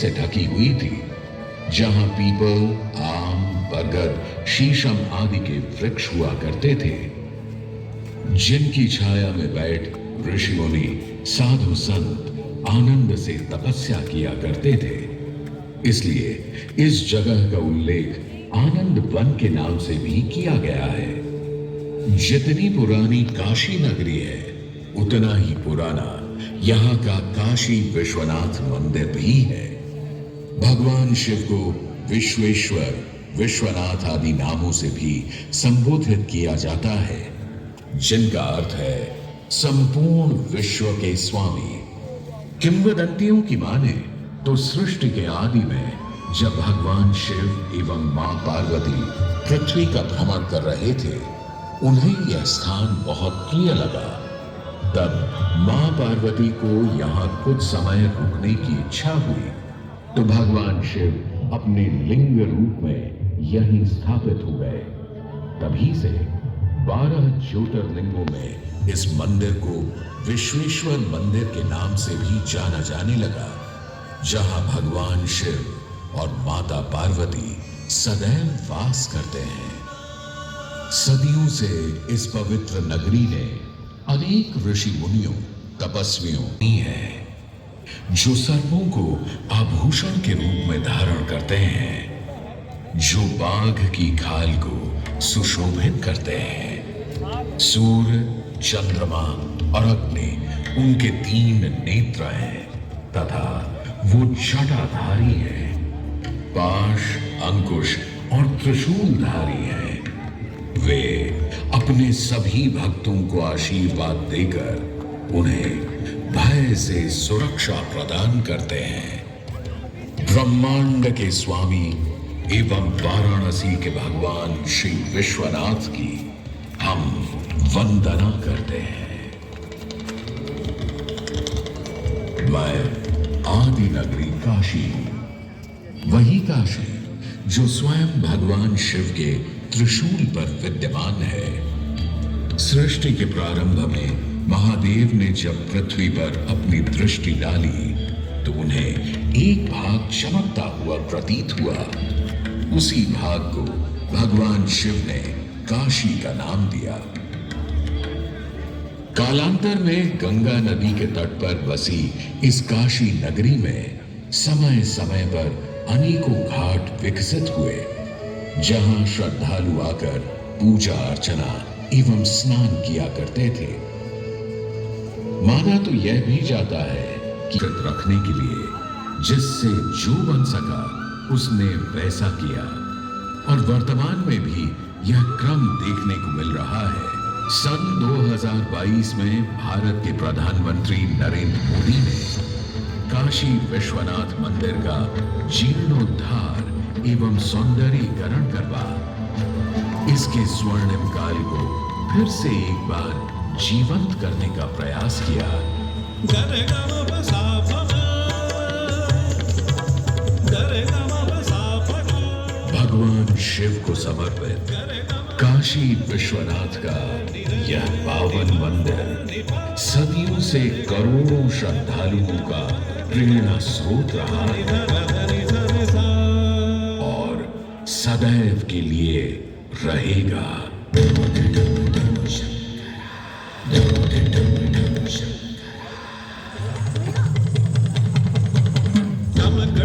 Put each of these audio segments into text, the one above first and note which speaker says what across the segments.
Speaker 1: से ढकी हुई थी, जहां पीपल, आम, बरगद, शीशम आदि के वृक्ष हुआ करते थे, जिनकी छाया में बैठ ऋषि मुनि, साधु संत आनंद से तपस्या किया करते थे। इसलिए इस जगह का उल्लेख आनंद वन के नाम से भी किया गया है। जितनी पुरानी काशी नगरी है, उतना ही पुराना यहाँ का काशी विश्वनाथ मंदिर भी है। भगवान शिव को विश्वेश्वर, विश्वनाथ आदि नामों से भी संबोधित किया जाता है, जिनका अर्थ है संपूर्ण विश्व के स्वामी। किंवदंतियों की माने तो सृष्टि के आदि में जब भगवान शिव एवं मां पार्वती पृथ्वी का भ्रमण कर रहे थे, उन्हें यह स्थान बहुत प्रिय लगा। तब मां पार्वती को यहां कुछ समय रुकने की इच्छा हुई, तो भगवान शिव अपने लिंग रूप में यहीं स्थापित हो गए। तभी से 12 ज्योतिर्लिंगों में इस मंदिर को विश्वेश्वर मंदिर के नाम से भी जाना जाने लगा, जहां भगवान शिव और माता पार्वती सदैव वास करते हैं। सदियों से इस पवित्र नगरी ने अनेक ऋषि मुनियों, तपस्वियों की है, जो सर्पों को आभूषण के रूप में धारण करते हैं, जो बाघ की खाल को सुशोभित करते हैं। सूर्य, चंद्रमा और अग्नि उनके 3 नेत्र हैं तथा वो जटाधारी है, पाश, अंकुश और त्रिशूलधारी है। वे अपने सभी भक्तों को आशीर्वाद देकर उन्हें भय से सुरक्षा प्रदान करते हैं। ब्रह्मांड के स्वामी एवं वाराणसी के भगवान श्री विश्वनाथ की हम वंदना करते हैं। मैं आदि नगरी काशी, वही काशी जो स्वयं भगवान शिव के त्रिशूल पर विद्यमान है। सृष्टि के प्रारंभ में महादेव ने जब पृथ्वी पर अपनी दृष्टि डाली, तो उन्हें एक भाग चमकता हुआ प्रतीत हुआ। उसी भाग को भगवान शिव ने काशी का नाम दिया। कालांतर में गंगा नदी के तट पर बसी इस काशी नगरी में समय समय पर अनेकों घाट विकसित हुए, जहां श्रद्धालु आकर पूजा अर्चना एवं स्नान किया करते थे। माना तो यह भी जाता है कि रखने के लिए जिससे जो बन सका उसने वैसा किया, और वर्तमान में भी यह क्रम देखने को मिल रहा है। सन 2022 में भारत के प्रधानमंत्री नरेंद्र मोदी ने काशी विश्वनाथ मंदिर का जीर्णोद्धार एवं सौंदर्यीकरण करवा इसके स्वर्णिम काल को फिर से एक बार जीवंत करने का प्रयास किया। भगवान शिव को समर्पित काशी विश्वनाथ का यह पावन मंदिर सदियों से करोड़ों श्रद्धालुओं का प्रेरणा स्रोत रहा और सदैव के लिए रहेगा।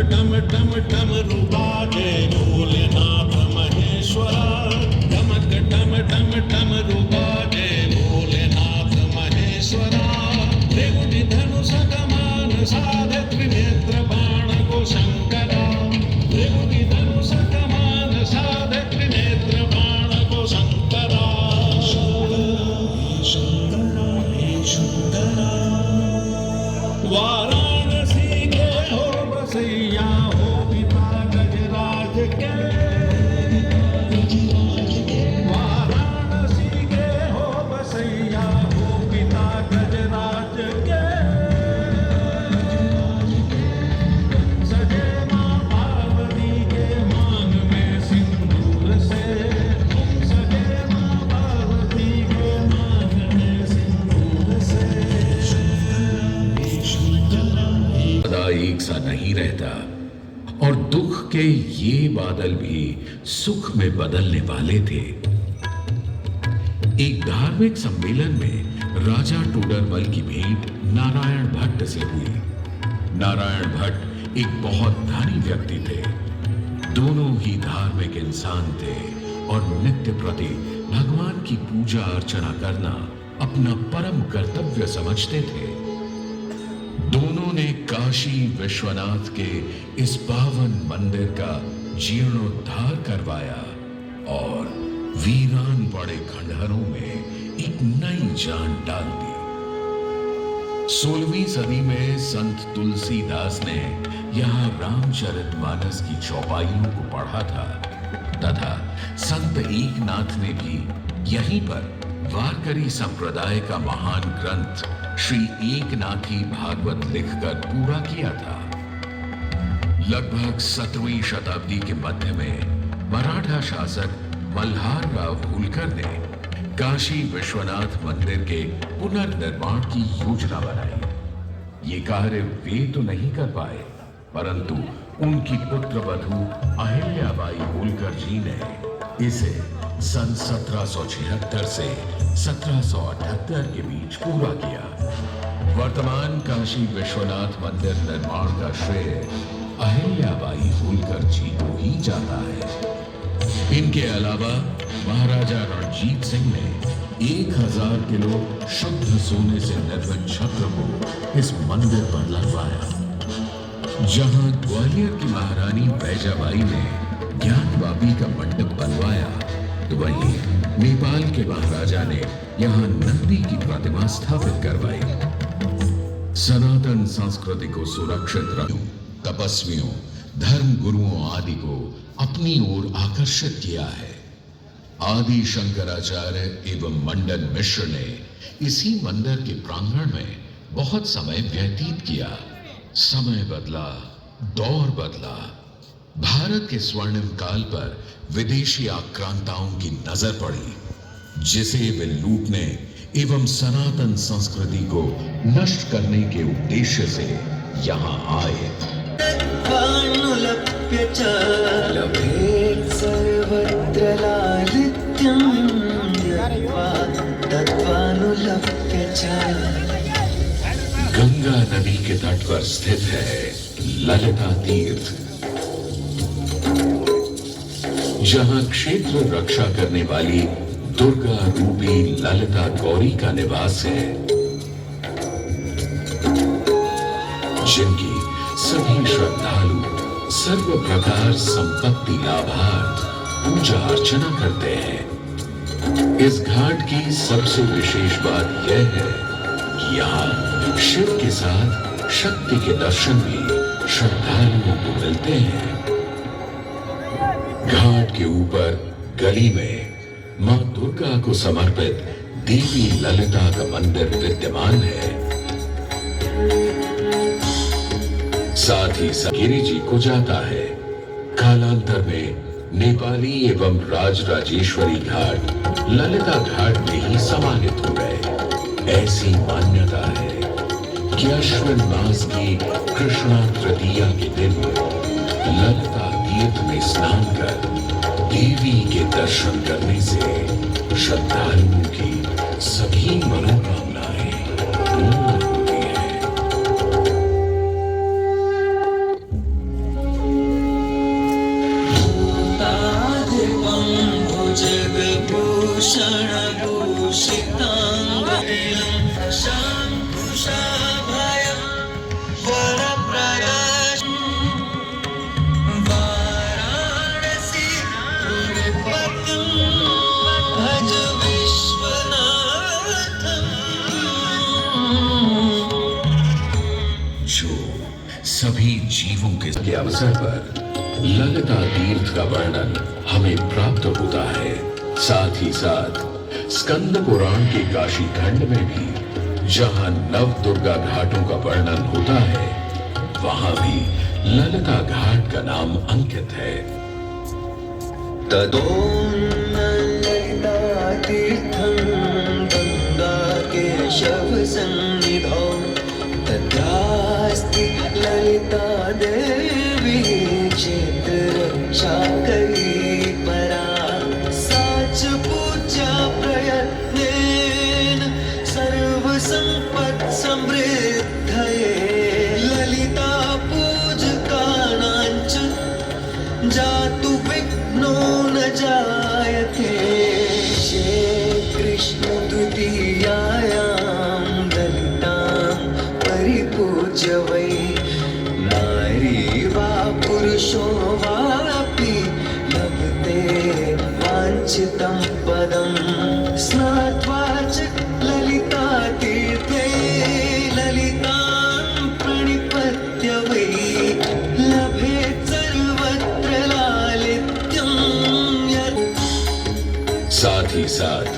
Speaker 2: टम टम टम रूबाजे भोलेनाथ महेश्वरा, टमक टम टम टम रूबाजे भोलेनाथ महेश्वरा। त्रिभुज धनुष कमान साधे त्रिनेत्र बाण को शंकरा, त्रिभुज धनुष कमान साधे त्रिनेत्र बाण को शंकरा। शंकरा हे शंकरा, वाराणसी के हो बसैया हो पिता गजराज के, वाराणसी के हो बसैया हो पिता गजराज के। सजे मां पार्वती के मान
Speaker 1: दुख के ये बादल भी सुख में बदलने वाले थे। एक धार्मिक सम्मेलन में राजा टोडरमल की भेंट नारायण भट्ट से हुई। नारायण भट्ट एक बहुत धनी व्यक्ति थे। दोनों ही धार्मिक इंसान थे और नित्य प्रति भगवान की पूजा अर्चना करना अपना परम कर्तव्य समझते थे। दोनों ने काशी विश्वनाथ के इस पावन मंदिर का जीर्णोद्धार करवाया और वीरान पड़े खंडहरों में एक नई जान डाल दी। 16वीं सदी में संत तुलसीदास ने यहाँ रामचरितमानस की चौपाइयों को पढ़ा था तथा संत एकनाथ ने भी यहीं पर वारकरी संप्रदाय का महान ग्रंथ श्री एकनाथी भागवत लिखकर पूरा किया था। लगभग 17वीं शताब्दी के मध्य में मराठा शासक मल्हार राव होलकर ने काशी विश्वनाथ मंदिर के पुनर्निर्माण की योजना बनाई। ये कार्य वे तो नहीं कर पाए, परंतु उनकी पुत्रवधू अहिल्याबाई होलकर जी ने इसे सन 1776 से 1778 के बीच पूरा किया। वर्तमान काशी विश्वनाथ मंदिर निर्माण का श्रेय अहिल्याबाई होलकर जी को ही जाता है। इनके अलावा महाराजा रणजीत सिंह ने 1000 किलो शुद्ध सोने से निर्मित छत्र को इस मंदिर पर लगवाया। जहां ग्वालियर की महारानी बैजाबाई ने ज्ञानवापी का मंडप बनवाया, तो वहीं नेपाल के महाराजा ने यहां नंदी की प्रतिमा स्थापित करवाई। सनातन संस्कृति को सुरक्षित रखने तपस्वियों, धर्म गुरुओं आदि को अपनी ओर आकर्षित किया है। आदि शंकराचार्य एवं मंडन मिश्र ने इसी मंदिर के प्रांगण में बहुत समय व्यतीत किया। समय बदला, दौर बदला। भारत के स्वर्णिम काल पर विदेशी आक्रांताओं की नजर पड़ी, जिसे वे लूटने एवं सनातन संस्कृति को नष्ट करने के उद्देश्य से यहाँ आए। गंगा नदी के तट पर स्थित है ललिता तीर्थ, जहां क्षेत्र रक्षा करने वाली दुर्गा रूपी ललिता गौरी का निवास है, जिनकी सभी श्रद्धालु सर्व प्रकार संपत्ति लाभार्थ पूजा अर्चना करते हैं। इस घाट की सबसे विशेष बात यह है कि यहाँ शिव के साथ शक्ति के दर्शन भी श्रद्धालुओं को मिलते हैं। घाट के ऊपर गली में मां दुर्गा को समर्पित देवी ललिता का मंदिर विद्यमान है। साथ ही गिरी जी को जाता है। कालांतर में नेपाली एवं राजराजेश्वरी घाट ललिता घाट में ही समाहित हो गए। ऐसी मान्यता है कि अश्विन मास की कृष्णा तृतीया के दिन ललिता तीर्थ में स्नान कर देवी के दर्शन करने से श्रद्धालुओं की सभी मनोकामनाएं पूर्ण होती हैं। सभी जीवों के अवसर पर ललिता तीर्थ का वर्णन हमें प्राप्त होता है। साथ ही साथ स्कंद पुराण के काशी खंड में भी जहां नव दुर्गा घाटों का वर्णन होता है, वहां भी ललिता घाट का नाम अंकित है।
Speaker 3: ललिता तीर्थं गंगा केशव सन्निधौ तत्रास्ति ललिता देवी च जातु विघ्नो न जायते कृष्ण द्वितीयायां ललितां परिपूज्य वै नारी वा पुरुषो वापि लभते वाञ्छितं पदं स्नात्वा च ललिता तीर्थे ललितां प्रणिपत्य वै लभेत् सर्वत्र लालित्यं यत्।
Speaker 1: साथ ही साथ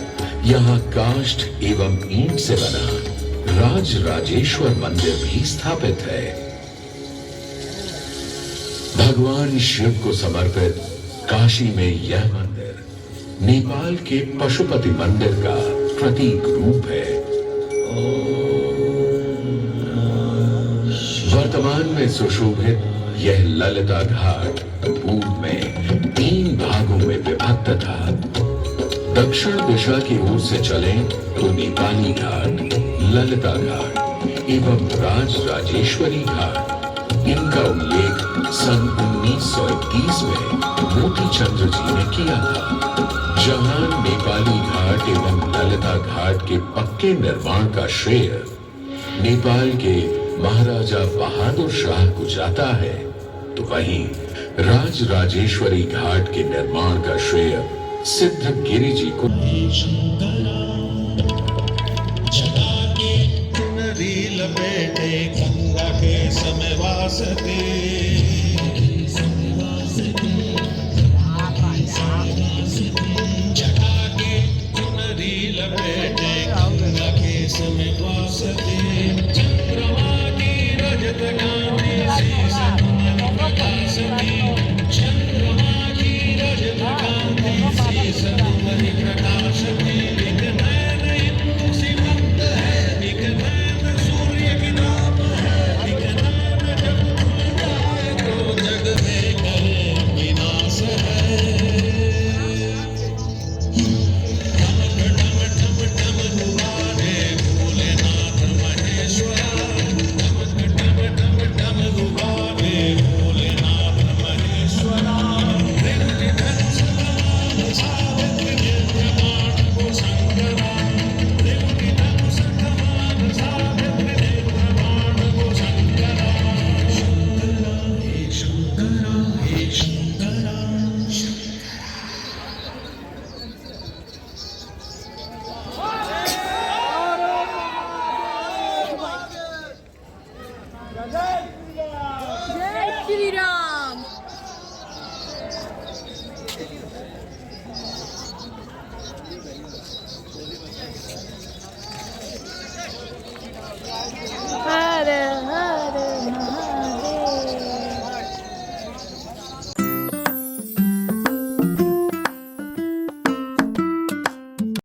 Speaker 1: यहाँ काष्ठ एवं ईंट से बना राज राजेश्वर मंदिर भी स्थापित है। भगवान शिव को समर्पित काशी में यह मंदिर नेपाल के पशुपति मंदिर का प्रतीक रूप है। वर्तमान में सुशोभित यह ललिता घाट पूर्व में 3 भागों में विभक्त था। दक्षिण दिशा की ओर से चलें तो नेपाली घाट, ललिता घाट एवं राज राजेश्वरी घाट। इनका उल्लेख सन 1931 में मोती चंद्र जी ने किया था, जहां नेपाली घाट एवं ललिता घाट के पक्के निर्माण का श्रेय नेपाल के महाराजा बहादुर शाह को जाता है, तो वहीं राज राजेश्वरी घाट के निर्माण का श्रेय सिद्धगिरि जी को।
Speaker 2: नदी लपेटे गंगा के समय वासते